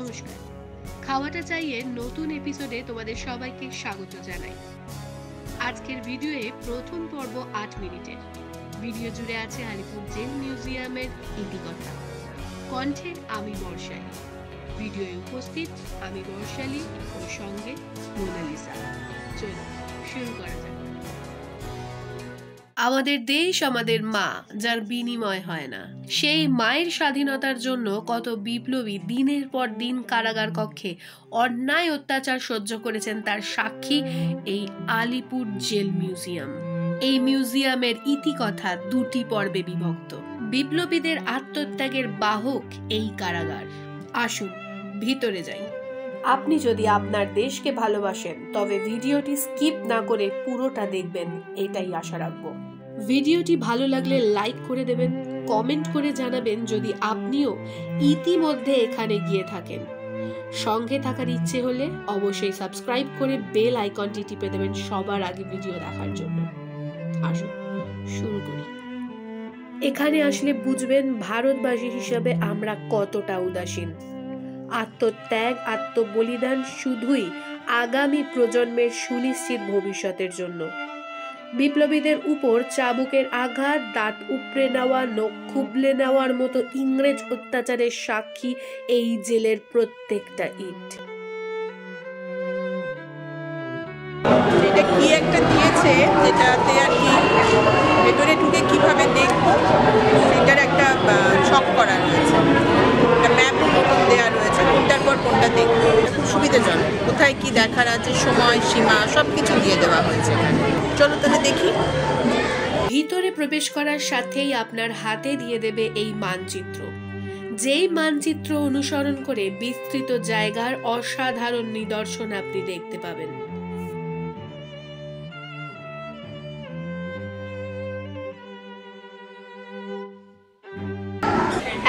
নমস্কার। খাওয়াটা চাইয়ে নতুন এপিসোডে তোমাদের সবাইকে স্বাগত জানাই। আজকের ভিডিওয়ে প্রথম পর্ব ৮ মিনিটের। ভিডিও জুড়ে আছে আলিপুর জেল মিউজিয়ামের ইতিকথা। কণ্ঠে আমি বর্ষালী, ভিডিওয়ে উপস্থিত আমি বর্ষালী ও সঙ্গে মোনালিসা। চলো শুরু করা যাক। আমাদের দেশ আমাদের মা, যার বিনিময় হয় না। সেই মায়ের স্বাধীনতার জন্য কত বিপ্লবী দিনের পর দিন কারাগার কক্ষে অন্যায় অত্যাচার সহ্য করেছেন, তার সাক্ষী এই আলিপুর জেল মিউজিয়াম। এই মিউজিয়ামের ইতিকথা দুটি পর্বে বিভক্ত। বিপ্লবীদের আত্মত্যাগের বাহক এই কারাগার। আসুন ভিতরে যাই। আপনি যদি আপনার দেশকে ভালোবাসেন তবে ভিডিওটি স্কিপ না করে পুরোটা দেখবেন, এটাই আশা রাখবো। ভিডিওটি ভালো লাগলে লাইক করে দেবেন, কমেন্ট করে জানাবেন যদি আপনিও ইতিমধ্যে এখানে গিয়ে থাকেন। সঙ্গে থাকার ইচ্ছে হলে অবশ্যই সাবস্ক্রাইব করে বেল আইকনটি টিপে দেবেন সবার আগে ভিডিও দেখার জন্য। আসুন শুরু করি। এখানে আসলে বুঝবেন ভারতবাসী হিসাবে আমরা কতটা উদাসীন। আত্মত্যাগ, আত্মবলিদান শুধুই আগামী প্রজন্মের সুনিশ্চিত ভবিষ্যতের জন্য। বিপ্লবীদের উপর চাবুকের আঘাত, দাঁত উপড়ে নেওয়া, নখ খুবলে নেওয়ার মতো ইংরেজ অত্যাচারের সাক্ষী এই জেলের প্রত্যেকটা ইট। এটা কি একটা দিয়েছে যেটাতে আর কি ভেতরে ঢুকে কিভাবে দেখবো সেটার একটা ছক করা রয়েছে, একটা ম্যাপ মতন দেওয়া রয়েছে, কোনটার পর কোনটা দেখবো। খুব সুবিধাজনক, কোথায় কি দেখার আছে, সময় সীমা সব কিছু দিয়ে দেওয়া হয়েছে। চলো তাহলে দেখি। ভিতরে প্রবেশ করার সাথেই আপনার হাতে দিয়ে দেবে এই মানচিত্র। যেই মানচিত্র অনুসরণ করে বিস্তৃত জায়গার অসাধারণ নিদর্শন আপনি দেখতে পাবেন।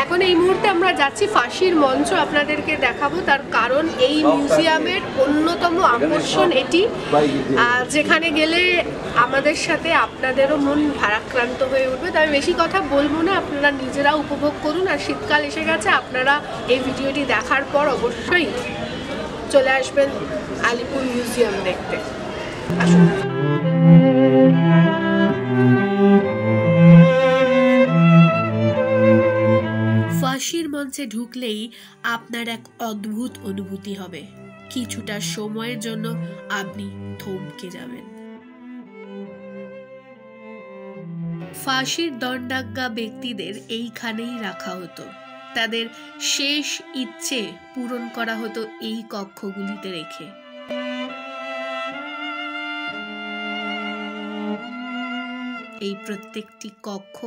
এখন এই মুহূর্তে আমরা যাচ্ছি ফাঁসির মঞ্চ, আপনাদেরকে দেখাবো। তার কারণ এই মিউজিয়ামের অন্যতম আকর্ষণ এটি, যেখানে গেলে আমাদের সাথে আপনাদেরও মন ভারাক্রান্ত হয়ে উঠবে। তাই বেশি কথা বলবো না, আপনারা নিজেরা উপভোগ করুন। আর শীতকাল এসে গেছে, আপনারা এই ভিডিওটি দেখার পর অবশ্যই চলে আসবেন আলিপুর মিউজিয়াম দেখতে। আসুন। ফাঁসির মঞ্চে ঢুকলেই আপনার এক অদ্ভুত অনুভূতি হবে। কিছুটা সময়ের জন্য আপনি থমকে যাবেন। ফাঁসির দণ্ডাজ্ঞা ব্যক্তিদের এইখানেই রাখা হতো। তাদের শেষ ইচ্ছে পূরণ করা হতো এই কক্ষগুলিতে রেখে। এই প্রত্যেকটি কক্ষ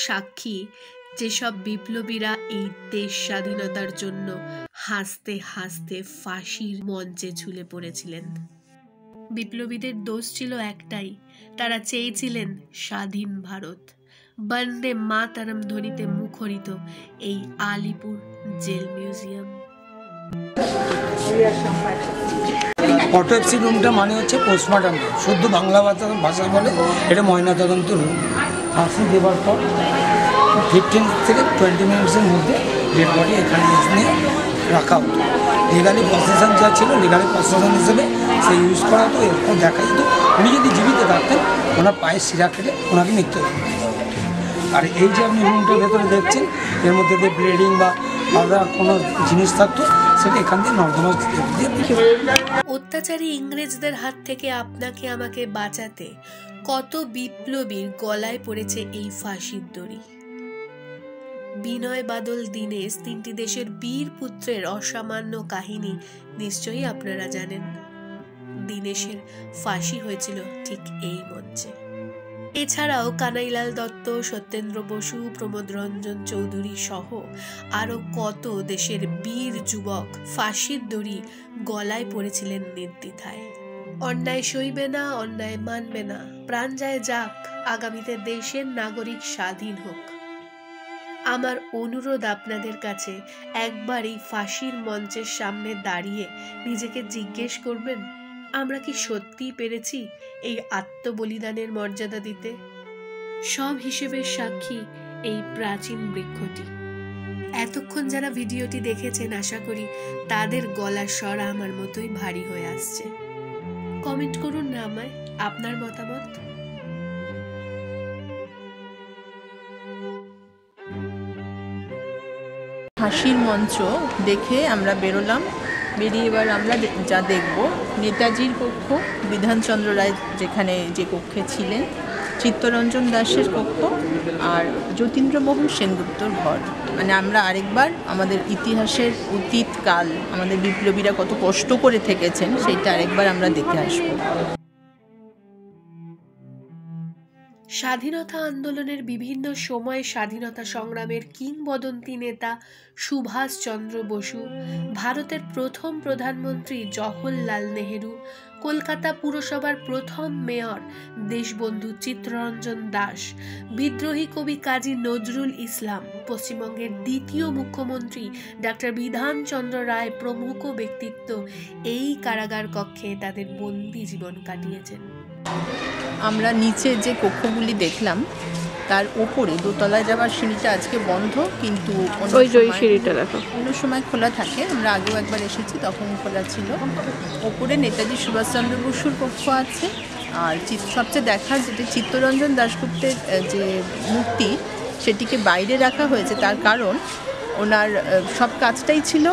সাক্ষী যেসব বিপ্লবীরা এই দেশ স্বাধীনতার জন্য হাসতে হাসতে ফাঁসির মঞ্চে ঝুলে পড়েছিলেন। বিপ্লবীদের দোষ ছিল একটাই, তারা চেয়েছিলেন স্বাধীন ভারত। বন্দে মাতরম ধ্বনিতে মুখরিত এই আলিপুর জেল মিউজিয়াম। অটোপসি রুমটা মানে হচ্ছে পোস্টমর্টম রুম, শুদ্ধ বাংলা ভাষায় বলে এটা ময়নাতদন্ত রুম। ফাঁসি দেওয়ার পর 15 থেকে 20 মিনিটসের মধ্যে ডেড বডি এখানে নিয়ে রাখা হতো। লিগালি প্রসেশন যা ছিল, লিগালি প্রসেশন হিসেবে সে ইউজ করা হতো। এরপর দেখা যেত উনি যদি জীবিত থাকতেন ওনার পায়ের শিরা কেটে ওনাকে মৃত্যুদণ্ড। আর এই যে আপনি রুমটার ভেতরে দেখছেন, এর মধ্যে যে ব্লিডিং বা আলাদা কোনো জিনিস থাকতো সেটা এখান থেকে নর্দমা দিয়ে। অত্যাচারী ইংরেজদের হাত থেকে আপনাকে আমাকে বাঁচাতে কত বিপ্লবীর গলায় পড়েছে এই ফাঁসির দড়ি। বিনয় বাদল দীনেশ, তিনটি দেশের বীর পুত্রের অসামান্য কাহিনী নিশ্চয়ই আপনারা জানেন। দীনেশের ফাঁসি হয়েছিল ঠিক এই মঞ্চে। এছাড়াও কানাইলাল দত্ত, সত্যেন্দ্র বসু, প্রমোদ রঞ্জন চৌধুরী সহ আরো কত দেশের বীর যুবক ফাঁসির দড়ি গলায় পড়েছিলেন নির্দ্বিধায়। অন্যায় সইবে না, অন্যায় মানবে না, প্রাণ যায় যাক, আগামীতে দেশের নাগরিক স্বাধীন হোক। আমার অনুরোধ আপনাদের কাছে, একবার এই ফাঁসির মঞ্চের সামনে দাঁড়িয়ে নিজেকে জিজ্ঞেস করবেন, আমরা কি সত্যিই পেরেছি এই আত্মবলিদানের মর্যাদা দিতে? সব হিসেবের সাক্ষী এই প্রাচীন বৃক্ষটি। এতক্ষণ যারা ভিডিওটি দেখেছেন আশা করি তাদের গলার স্বর আমার মতোই ভারী হয়ে আসছে। কমেন্ট করুন না আমায় আপনার মতামত। হাসির মঞ্চ দেখে আমরা বেরোলাম। বেরিয়ে এবার আমরা যা দেখব, নেতাজির কক্ষ, বিধানচন্দ্র রায় যেখানে যে কক্ষে ছিলেন, চিত্তরঞ্জন দাসের কক্ষ আর যতীন্দ্রমোহন সেনগুপ্তর ঘর। মানে আমরা আরেকবার আমাদের ইতিহাসের অতীতকাল, আমাদের বিপ্লবীরা কত কষ্ট করে থেকেছেন সেইটা আরেকবার আমরা দেখে আসবো। স্বাধীনতা আন্দোলনের বিভিন্ন সময়ে স্বাধীনতা সংগ্রামের কিংবদন্তি নেতা সুভাষচন্দ্র বসু, ভারতের প্রথম প্রধানমন্ত্রী জওহরলাল নেহেরু, কলকাতা পুরসভার প্রথম মেয়র দেশবন্ধু চিত্তরঞ্জন দাস, বিদ্রোহী কবি কাজী নজরুল ইসলাম, পশ্চিমবঙ্গের দ্বিতীয় মুখ্যমন্ত্রী ডাক্তার বিধানচন্দ্র রায় প্রমুখ ব্যক্তিত্ব এই কারাগার কক্ষে তাদের বন্দি জীবন কাটিয়েছেন। আমরা নিচে যে কক্ষগুলি দেখলাম তার ওপরে দোতলায় যাওয়ার সিঁড়িটা আজকে বন্ধ, কিন্তু অন্য সময় খোলা থাকে। আমরা আগেও একবার এসেছি, তখন খোলা ছিল। ওপরে নেতাজি সুভাষচন্দ্র বসুর কক্ষ আছে। আর সবচেয়ে দেখার যেটা চিত্তরঞ্জন দাশগুপ্তের যে মূর্তি, সেটিকে বাইরে রাখা হয়েছে। তার কারণ ওনার সব কাজটাই ছিল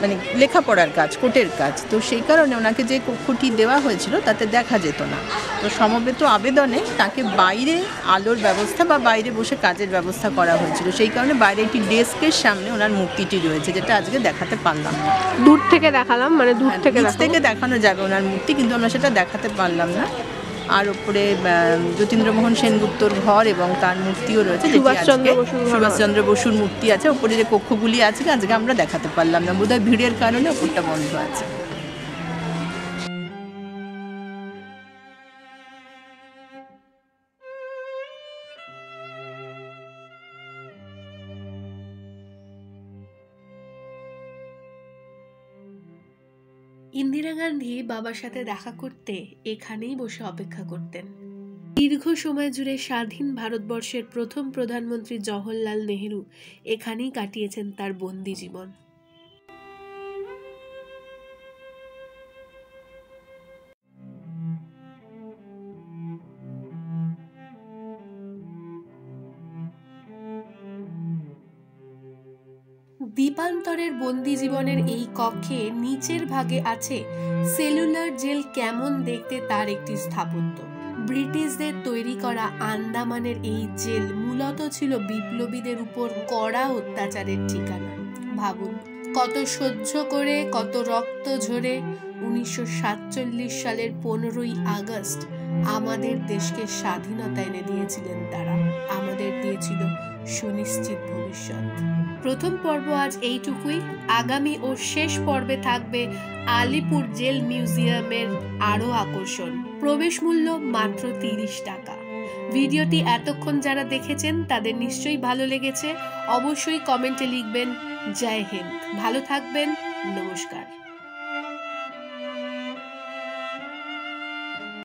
মানে লেখাপড়ার কাজ, কোর্টের কাজ। তো সেই কারণে ওনাকে যে কক্ষটি দেওয়া হয়েছিল তাতে দেখা যেত না। তো সমবেত আবেদনে তাকে বাইরে আলোর ব্যবস্থা বা বাইরে বসে কাজের ব্যবস্থা করা হয়েছিল। সেই কারণে বাইরে একটি ডেস্কের সামনে ওনার মূর্তিটি রয়েছে, যেটা আজকে দেখাতে পারলাম না। দূর থেকে দেখালাম, মানে দূর থেকে দেখানো যাবে ওনার মূর্তি, কিন্তু আমরা সেটা দেখাতে পারলাম না। আর ওপরে যতীন্দ্রমোহন সেনগুপ্তর ঘর এবং তার মূর্তিও রয়েছে, সুভাষচন্দ্র বসুর মূর্তি আছে। ওপরে যে কক্ষগুলি আছে আজকে আমরা দেখাতে পারলাম না, বোধহয় ভিড়ের কারণে ওপরটা বন্ধ আছে। ইন্দিরা গান্ধী বাবার সাথে দেখা করতে এখানেই বসে অপেক্ষা করতেন। দীর্ঘ সময় জুড়ে স্বাধীন ভারতবর্ষের প্রথম প্রধানমন্ত্রী জওহরলাল নেহেরু এখানেই কাটিয়েছেন তার বন্দি জীবন। দ্বীপান্তরের বন্দি জীবনের এই কক্ষে নিচের ভাগে আছে সেলুলার জেল কেমন দেখতে তার একটি স্থাপত্য। ব্রিটিশদের তৈরি করা আন্দামানের এই জেল মূলত ছিল বিপ্লবীদের উপর কড়া অত্যাচারের ঠিকানা। ভাবুন, কত সহ্য করে, কত রক্ত ঝরে 1947 সালের 15ই আগস্ট আমাদের দেশকে স্বাধীনতা এনে দিয়েছিলেন তারা। আমাদের দিয়েছিল সুনিশ্চিত ভবিষ্যৎ। প্রথম পর্ব আজ এইটুকুই। আগামী ও শেষ পর্বে থাকবে আলিপুর জেল মিউজিয়ামের আরো আকর্ষণ। প্রবেশ মূল্য মাত্র 30 টাকা। ভিডিওটি এতক্ষণ যারা দেখেছেন তাদের নিশ্চয়ই ভালো লেগেছে। অবশ্যই কমেন্টে লিখবেন জয় হিন্দ। ভালো থাকবেন। নমস্কার।